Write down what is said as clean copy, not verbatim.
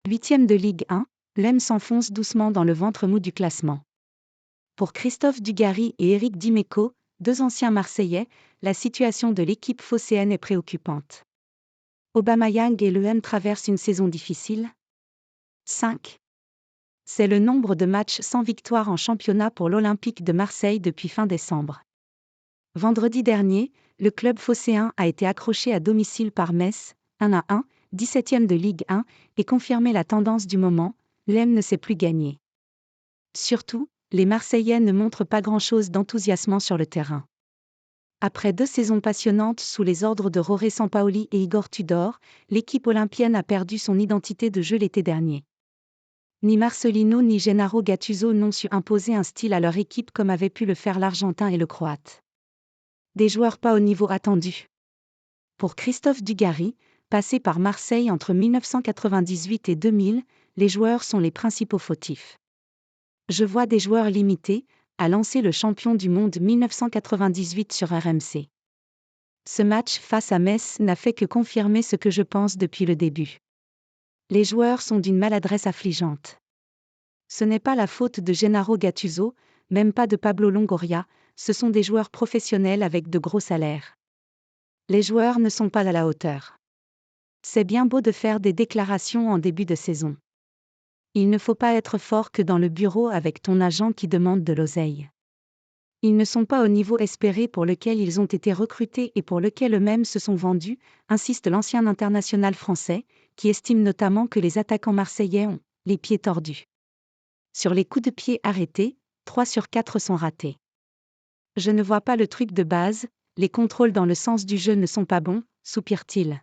8e de Ligue 1, l'EM s'enfonce doucement dans le ventre mou du classement. Pour Christophe Dugarry et Éric Dimeco, deux anciens Marseillais, la situation de l'équipe phocéenne est préoccupante. Aubameyang et l'EM traversent une saison difficile. 5. C'est le nombre de matchs sans victoire en championnat pour l'Olympique de Marseille depuis fin décembre. Vendredi dernier, le club phocéen a été accroché à domicile par Metz, 1-1, 17e de Ligue 1, et confirmé la tendance du moment, l'EM ne sait plus gagner. Surtout, les Marseillais ne montrent pas grand-chose d'enthousiasmant sur le terrain. Après 2 saisons passionnantes sous les ordres de Roré Sampaoli et Igor Tudor, l'équipe olympienne a perdu son identité de jeu l'été dernier. Ni Marcelino ni Gennaro Gattuso n'ont su imposer un style à leur équipe comme avaient pu le faire l'Argentin et le Croate. Des joueurs pas au niveau attendu. Pour Christophe Dugarry, passé par Marseille entre 1998 et 2000, les joueurs sont les principaux fautifs. Je vois des joueurs limités, a lancé le champion du monde 1998 sur RMC. Ce match face à Metz n'a fait que confirmer ce que je pense depuis le début. Les joueurs sont d'une maladresse affligeante. Ce n'est pas la faute de Gennaro Gattuso, même pas de Pablo Longoria, ce sont des joueurs professionnels avec de gros salaires. Les joueurs ne sont pas à la hauteur. C'est bien beau de faire des déclarations en début de saison. Il ne faut pas être fort que dans le bureau avec ton agent qui demande de l'oseille. Ils ne sont pas au niveau espéré pour lequel ils ont été recrutés et pour lequel eux-mêmes se sont vendus, insiste l'ancien international français, qui estime notamment que les attaquants marseillais ont les pieds tordus. Sur les coups de pied arrêtés, 3 sur 4 sont ratés. Je ne vois pas le truc de base, les contrôles dans le sens du jeu ne sont pas bons, soupire-t-il.